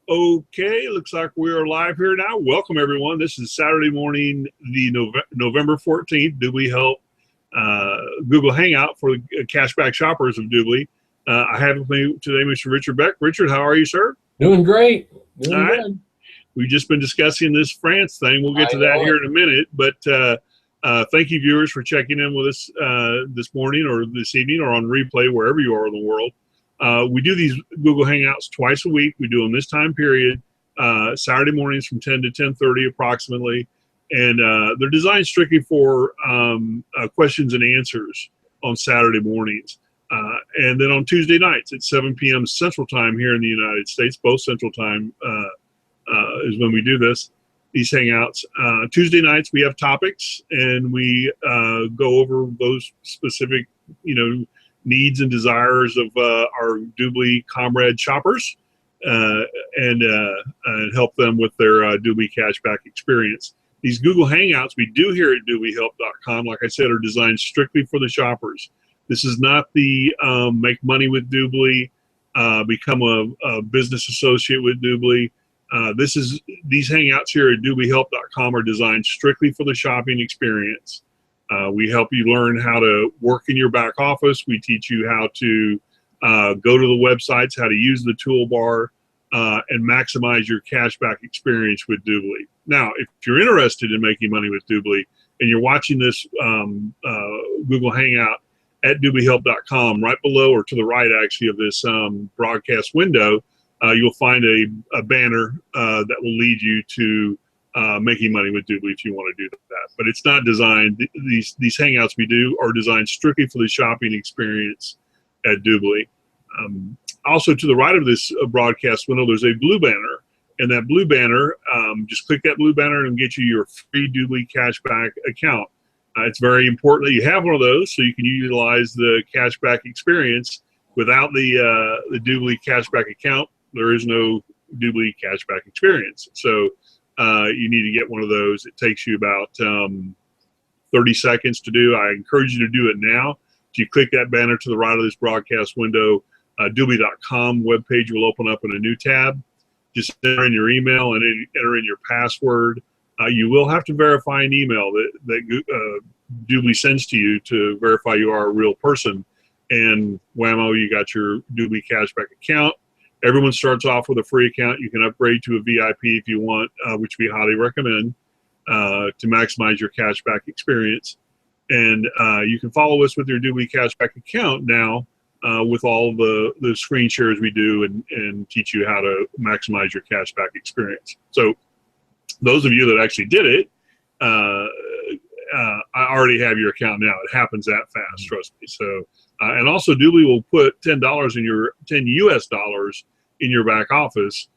Okay, looks like we're live here now. Welcome, everyone. This is Saturday morning, the November 14th, DubLi Help Google Hangout for the cashback shoppers of DubLi. I have with me today Mr. Richard Beck. Richard, how are you, sir? Doing great. All Doing right. good. We've just been discussing this France thing. We'll get to I that know here it. in a minute, but thank you, viewers, for checking in with us this morning or this evening or on replay, wherever you are in the world. We do these Google Hangouts twice a week. We do them this time period, Saturday mornings from 10 to 10:30 approximately. And they're designed strictly for questions and answers on Saturday mornings. And then on Tuesday nights at 7 p.m. Central Time here in the United States, both Central Time is when we do these Hangouts. Tuesday nights we have topics and we go over those specific, needs and desires of our DubLi comrade shoppers and help them with their DubLi cashback experience. These Google Hangouts we do here at DubLiHelp.com, like I said, are designed strictly for the shoppers. This is not the make money with DubLi, become a business associate with DubLi. These Hangouts here at DubLiHelp.com are designed strictly for the shopping experience. We help you learn how to work in your back office. We teach you how to go to the websites, how to use the toolbar, and maximize your cashback experience with DubLi. Now, if you're interested in making money with DubLi and you're watching this Google Hangout at DubLiHelp.com, right below or to the right actually of this broadcast window, you'll find a banner that will lead you to making money with DubLi if you want to do that. But it's not designed, these Hangouts we do are designed strictly for the shopping experience at DubLi. Also to the right of this broadcast window, there's a blue banner. And that blue banner, just click that blue banner and get you your free DubLi cashback account. It's very important that you have one of those so you can utilize the cashback experience. Without the DubLi cashback account, there is no DubLi cashback experience. So you need to get one of those. It takes you about 30 seconds to do. I encourage you to do it now. If you click that banner to the right of this broadcast window, DubLi.com webpage will open up in a new tab. Just enter in your email and enter in your password. You will have to verify an email that DubLi sends to you to verify you are a real person. And whammo, you got your DubLi cashback account. Everyone starts off with a free account. You can upgrade to a VIP if you want, which we highly recommend to maximize your cashback experience. And you can follow us with your DubLi cashback account now with all the screen shares we do and teach you how to maximize your cashback experience. So those of you that actually did it, I already have your account now. It happens that fast, trust me. So, and also DubLi will put $10 in 10 US dollars in your back office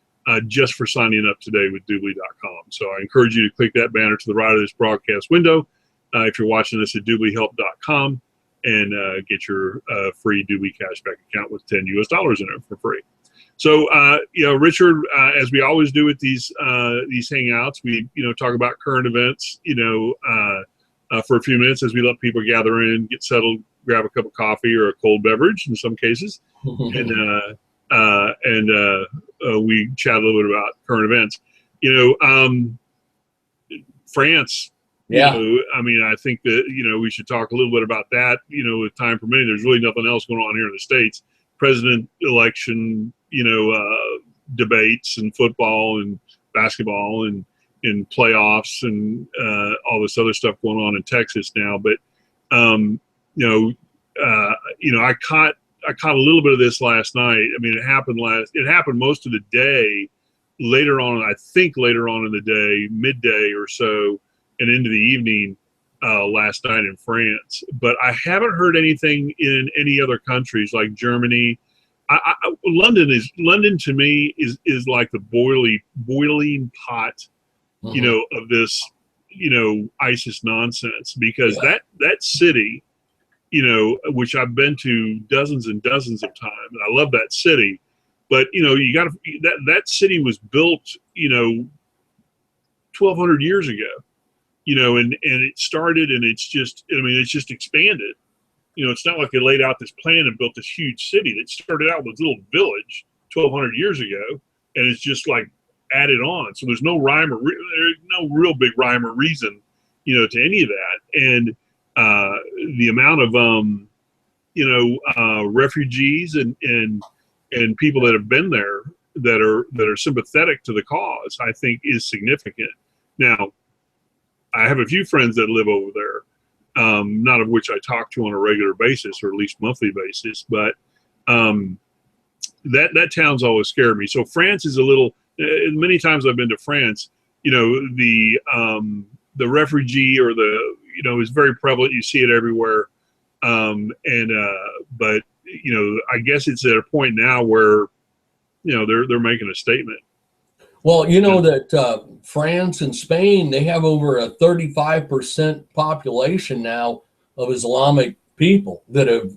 just for signing up today with DubLi.com. So I encourage you to click that banner to the right of this broadcast window if you're watching this at DubLiHelp.com and get your free DubLi cashback account with 10 US dollars in it for free. So, Richard, as we always do with these Hangouts, we, talk about current events, for a few minutes as we let people gather in, get settled, grab a cup of coffee or a cold beverage in some cases, and we chat a little bit about current events. France. Yeah. I think that, we should talk a little bit about that, with time permitting. There's really nothing else going on here in the States. President election, debates and football and basketball and playoffs and all this other stuff going on in Texas now. But, I caught a little bit of this last night. It happened most of the day. Later on in the day, midday or so, and into the evening last night in France. But I haven't heard anything in any other countries like Germany. London to me is like the boiling pot, of this, ISIS nonsense, because that city, which I've been to dozens and dozens of times, and I love that city. But you got that city was built 1,200 years ago, and it started, and it's just expanded. It's not like they laid out this plan and built this huge city. That started out with a little village 1,200 years ago, and it's just like added on. So there's no rhyme or there's no real big rhyme or reason, to any of that. And the amount of refugees and people that have been there that are sympathetic to the cause, I think, is significant. Now, I have a few friends that live over there, not of which I talk to on a regular basis, or at least monthly basis, but that town's always scared me. So France is a little. Many times I've been to France, the refugee or is very prevalent. You see it everywhere, but I guess it's at a point now where they're making a statement. Well, that France and Spain, they have over a 35% population now of Islamic people that have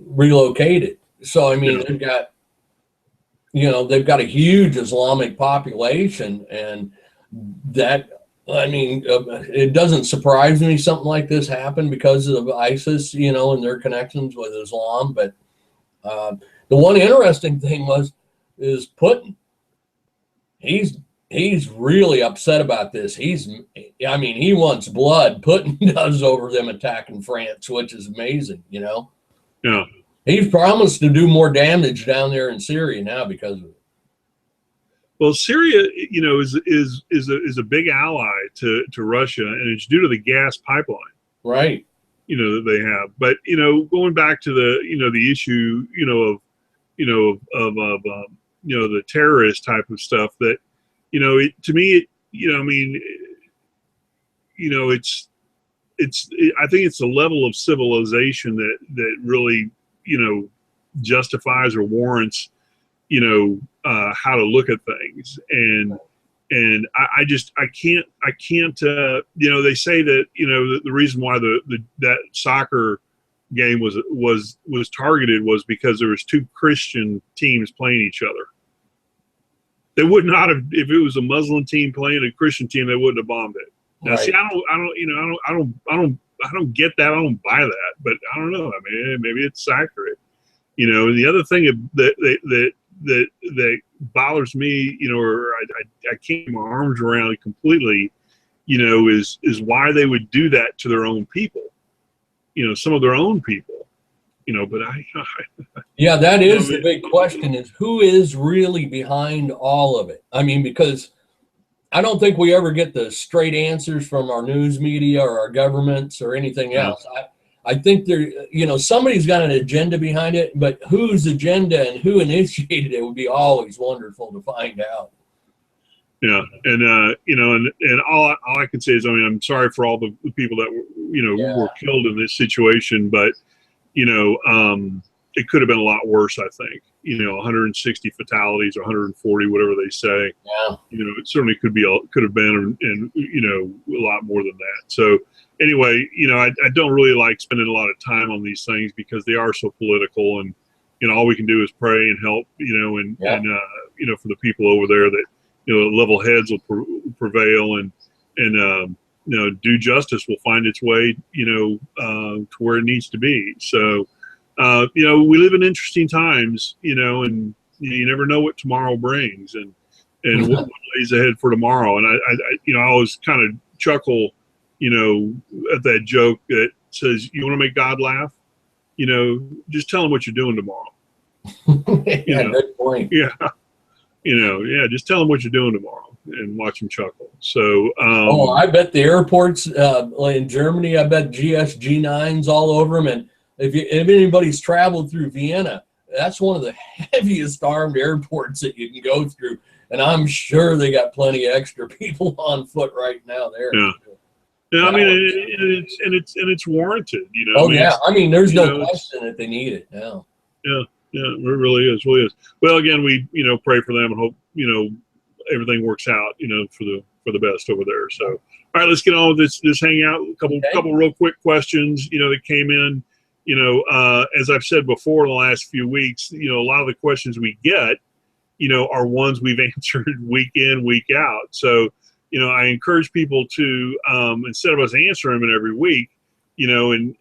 relocated. So I mean, they've got a huge Islamic population, and that, I mean, it doesn't surprise me something like this happened because of ISIS, and their connections with Islam. But the one interesting thing is Putin. He's really upset about this. He wants blood. Putin does over them attacking France, which is amazing, Yeah. He's promised to do more damage down there in Syria now because of it. Well, Syria, is a big ally to Russia, and it's due to the gas pipeline, right? That they have. But going back to the issue, of the terrorist type of stuff, that to me, I think it's a level of civilization that really justifies or warrants how to look at things. And I can't they say that the reason why that soccer game was targeted was because there was two Christian teams playing each other. They would not have, if it was a Muslim team playing a Christian team, they wouldn't have bombed it. Now, right. See, I don't get that. I don't buy that, but I don't know. I mean, maybe it's accurate. The other thing that bothers me, or I can't get my arms around it completely, is why they would do that to their own people. Some of their own people. But yeah, that is the big question: is who is really behind all of it? I mean, because I don't think we ever get the straight answers from our news media or our governments or anything else. I think somebody's got an agenda behind it, but whose agenda and who initiated it would be always wonderful to find out. Yeah, and and all I can say is, I'm sorry for all the people that were killed in this situation, but it could have been a lot worse. I think 160 fatalities, or 140, whatever they say. Yeah. It certainly could have been, and a lot more than that. So anyway, I don't really like spending a lot of time on these things because they are so political, and all we can do is pray and help. And for the people over there that level heads will prevail, and due justice will find its way to where it needs to be. So we live in interesting times, and you never know what tomorrow brings, and what lays ahead for tomorrow. And I always kind of chuckle at that joke that says, you want to make God laugh, just tell him what you're doing tomorrow. Good point. Yeah. Just tell him what you're doing tomorrow and watch him chuckle. So, I bet the airports in Germany, I bet GS-G9s all over them. And if anybody's traveled through Vienna, that's one of the heaviest armed airports that you can go through. And I'm sure they got plenty of extra people on foot right now there. Yeah. Yeah, I mean, it's warranted, Oh, there's no question that they need it now. Yeah, it really is, Well, again, we pray for them and hope everything works out for the best over there. So, all right, let's get on with this hangout. A couple real quick questions that came in. As I've said before in the last few weeks, a lot of the questions we get are ones we've answered week in, week out. So, I encourage people to, instead of us answering them every week, and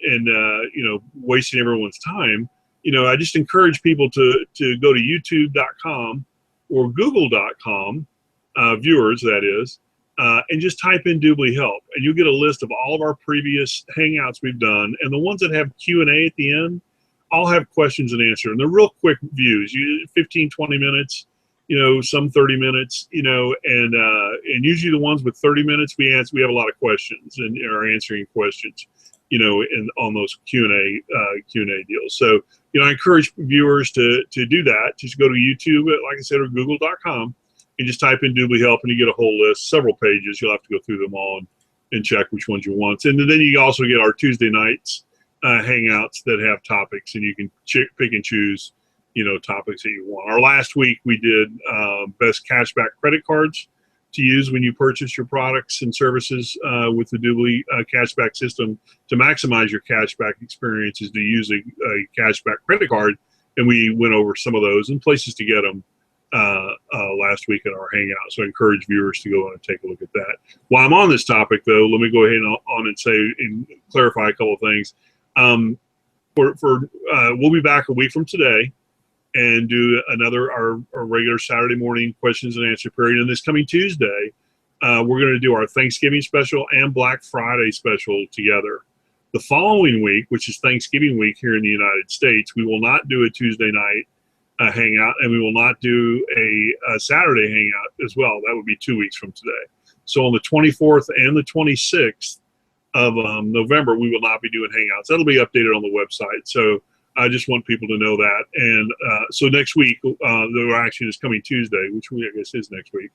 wasting everyone's time, I just encourage people to go to youtube.com or google.com, viewers that is, and just type in DubLi Help, and you'll get a list of all of our previous Hangouts we've done, and the ones that have Q&A at the end, all have questions and answers, and they're real quick views, 15, 20 minutes, some 30 minutes, and usually the ones with 30 minutes, we have a lot of questions and are answering questions, on those Q&A deals. So, I encourage viewers to do that. Just go to YouTube, like I said, or google.com, and just type in DubLi Help, and you get a whole list, several pages. You'll have to go through them all and check which ones you want. And then you also get our Tuesday nights Hangouts that have topics, and you can pick and choose, topics that you want. Our last week we did best cashback credit cards to use when you purchase your products and services with the DubLi cashback system. To maximize your cashback experience is to use a cashback credit card, and we went over some of those and places to get them last week in our Hangout. So I encourage viewers to go on and take a look at that. While I'm on this topic, though, let me go ahead and say and clarify a couple of things. We'll be back a week from today and do our regular Saturday morning questions and answer period. And this coming Tuesday, we're going to do our Thanksgiving special and Black Friday special together. The following week, which is Thanksgiving week here in the United States, we will not do a Tuesday night Hangout, and we will not do a Saturday Hangout as well. That would be 2 weeks from today. So on the 24th and the 26th of November, we will not be doing Hangouts. That'll be updated on the website. So I just want people to know that. And so next week, the action is coming Tuesday, which I guess is next week.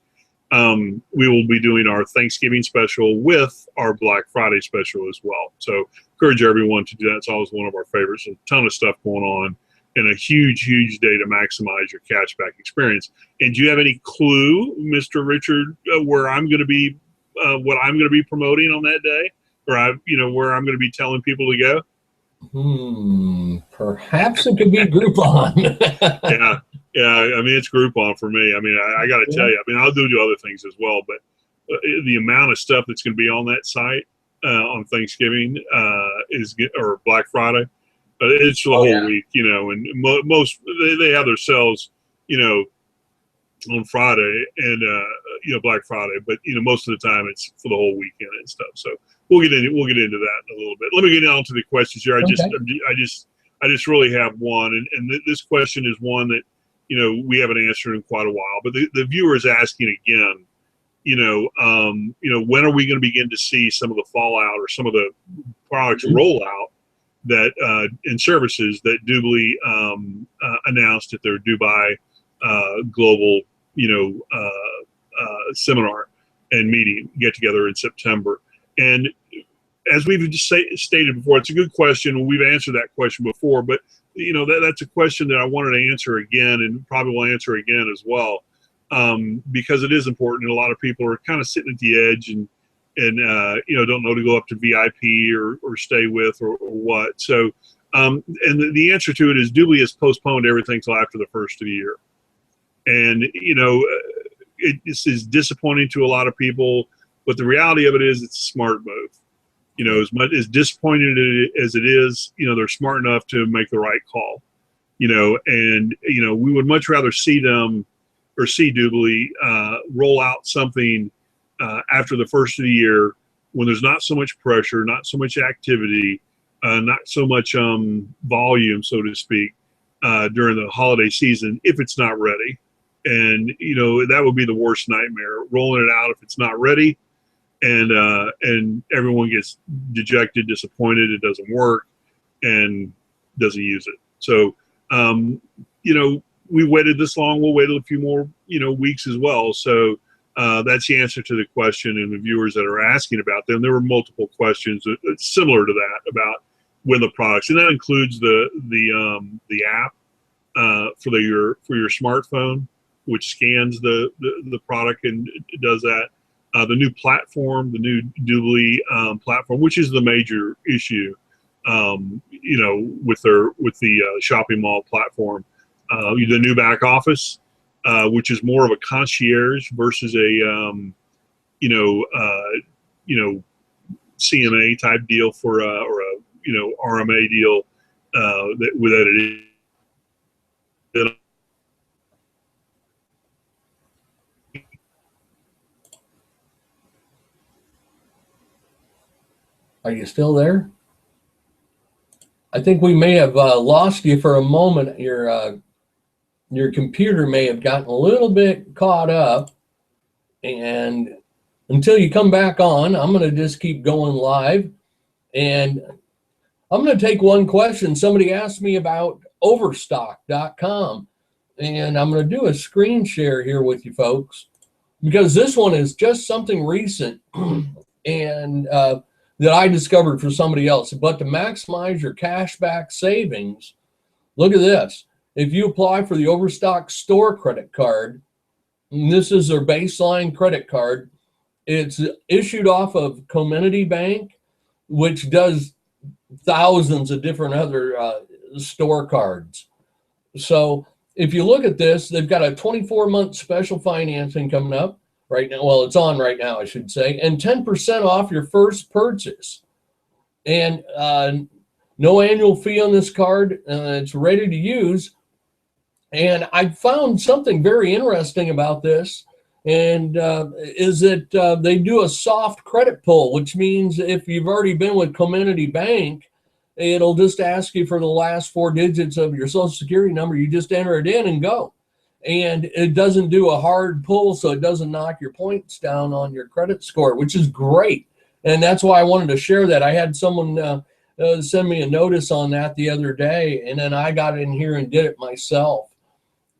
We will be doing our Thanksgiving special with our Black Friday special as well. So encourage everyone to do that. It's always one of our favorites. A ton of stuff going on, and a huge, huge day to maximize your cashback experience. And do you have any clue, Mr. Richard, where I'm going to be, what I'm going to be promoting on that day, or where I'm going to be telling people to go? Perhaps it could be Groupon. Yeah. I mean, it's Groupon for me. I mean, I got to tell you. I mean, I'll do other things as well, but the amount of stuff that's going to be on that site on Thanksgiving or Black Friday, it's the whole week, and most they have their sales, on Friday and Black Friday, but most of the time it's for the whole weekend and stuff. So we'll get into that in a little bit. Let me get on to the questions here. I just really have one, and this question is one that we haven't answered in quite a while. But the viewer is asking again, when are we going to begin to see some of the fallout or some of the products roll out that and services that DubLi announced at their Dubai global seminar and meeting get together in September. And as we've just stated before, it's a good question. We've answered that question before, but that's a question that I wanted to answer again, and probably will answer again as well, because it is important. And a lot of people are kind of sitting at the edge and don't know to go up to VIP or stay with or what. So, and the answer to it is DubLi has postponed everything till after the first of the year. And, this is disappointing to a lot of people, but the reality of it is it's a smart move. As much as disappointed as it is, they're smart enough to make the right call, and, we would much rather see them or see DubLi roll out something after the first of the year when there's not so much pressure, not so much activity, not so much volume, so to speak, during the holiday season, if it's not ready. And, that would be the worst nightmare, rolling it out if it's not ready, and everyone gets dejected, disappointed, it doesn't work, and doesn't use it. So, we waited this long, we'll wait a few more, weeks as well. So that's the answer to the question, and the viewers that are asking about them. There were multiple questions similar to that about when the products, and that includes the app for your smartphone, which scans the product and does that. The new platform, the new DubLi platform, which is the major issue, with the shopping mall platform. The new back office, which is more of a concierge versus a CMA type deal for or a RMA deal that it Are you still there? I think we may have lost you for a moment. Your computer may have gotten a little bit caught up, and until you come back on, I'm going to just keep going live, and I'm going to take one question. Somebody asked me about Overstock.com, and I'm going to do a screen share here with you folks, because this one is just something recent and that I discovered for somebody else. But to maximize your cashback savings, look at this. If you apply for the Overstock store credit card, and this is their baseline credit card, it's issued off of Community Bank, which does thousands of different other store cards. So if you look at this, they've got a 24-month special financing coming up right now. Well, it's on right now, I should say, and 10% off your first purchase. And no annual fee on this card. It's ready to use. And I found something very interesting about this, and is that they do a soft credit pull, which means if you've already been with Community Bank, it'll just ask you for the last 4 digits of your social security number. You just enter it in and go. And it doesn't do a hard pull, so it doesn't knock your points down on your credit score, which is great. And that's why I wanted to share that. I had someone send me a notice on that the other day, and then I got in here and did it myself.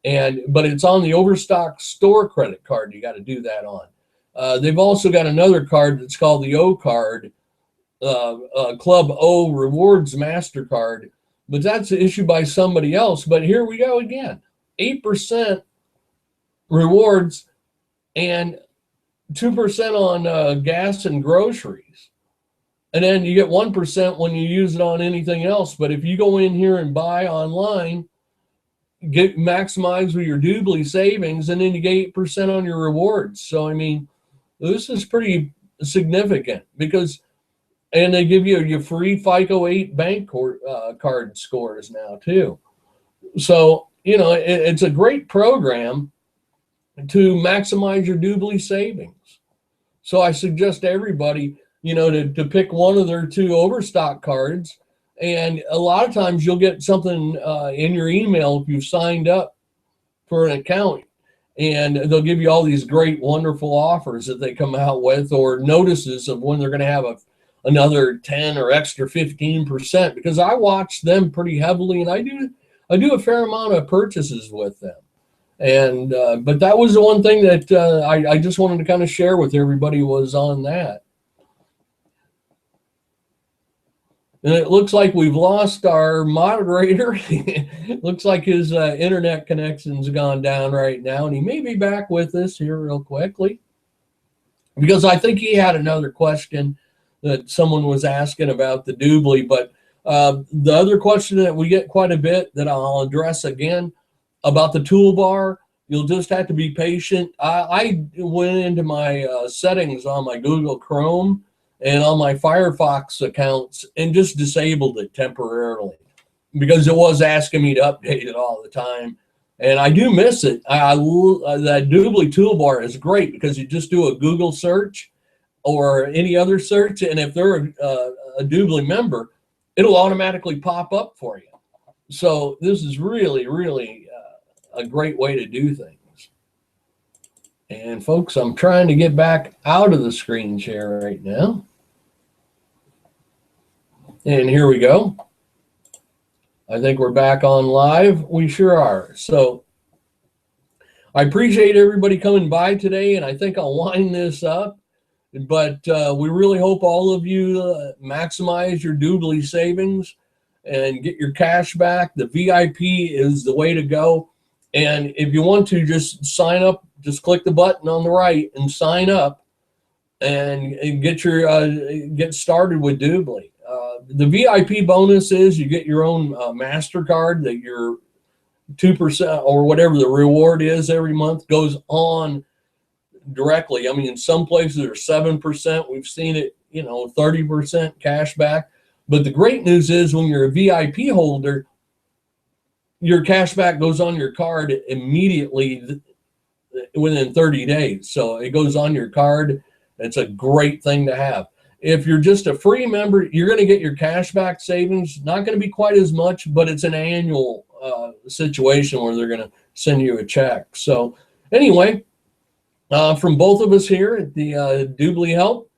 But it's on the Overstock store credit card. You got to do that on. They've also got another card that's called the O card, Club O Rewards MasterCard, but that's issued by somebody else. But here we go again, 8% rewards and 2% on gas and groceries. And then you get 1% when you use it on anything else. But if you go in here and buy online, maximize with your DubLi savings, and then you get 8% on your rewards. So, I mean, this is pretty significant and they give you your free FICO 8 bank card scores now too. So, it's a great program to maximize your DubLi savings. So I suggest to everybody, to pick one of their 2 Overstock cards. And a lot of times you'll get something in your email if you've signed up for an account, and they'll give you all these great, wonderful offers that they come out with, or notices of when they're going to have another 10 or extra 15%, because I watch them pretty heavily, and I do a fair amount of purchases with them. And but that was the one thing that I just wanted to kind of share with everybody was on that. And it looks like we've lost our moderator. Looks like his internet connection's gone down right now, and he may be back with us here real quickly, because I think he had another question that someone was asking about the DubLi. But the other question that we get quite a bit that I'll address again about the toolbar, you'll just have to be patient. I went into my settings on my Google Chrome and on my Firefox accounts and just disabled it temporarily, because it was asking me to update it all the time. And I do miss it. That DubLi toolbar is great, because you just do a Google search or any other search, and if they're a DubLi member, it'll automatically pop up for you. So this is really, really a great way to do things. And folks, I'm trying to get back out of the screen share right now. And here we go. I think we're back on live. We sure are. So I appreciate everybody coming by today, and I think I'll wind this up. But we really hope all of you maximize your DubLi savings and get your cash back. The VIP is the way to go. And if you want to, just sign up. Just click the button on the right and sign up, and get started with DubLi. The VIP bonus is you get your own MasterCard that your 2% or whatever the reward is every month goes on directly. I mean, in some places are 7%. We've seen it, 30% cash back. But the great news is when you're a VIP holder, your cash back goes on your card immediately within 30 days. So it goes on your card. It's a great thing to have. if you're just a free member, you're going to get your cashback savings. Not going to be quite as much, but it's an annual situation where they're going to send you a check. So anyway, from both of us here at the DubLi Help,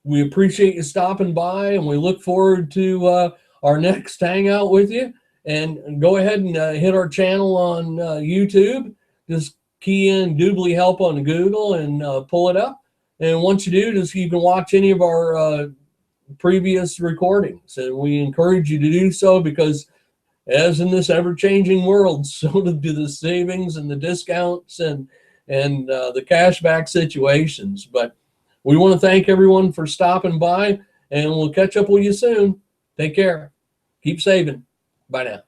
we appreciate you stopping by, and we look forward to our next hangout with you. And go ahead and hit our channel on YouTube. Just key in DubLi Help on Google and pull it up. And once you do, you can watch any of our previous recordings. And we encourage you to do so, because as in this ever-changing world, so do the savings and the discounts and the cashback situations. But we want to thank everyone for stopping by, and we'll catch up with you soon. Take care. Keep saving. Bye now.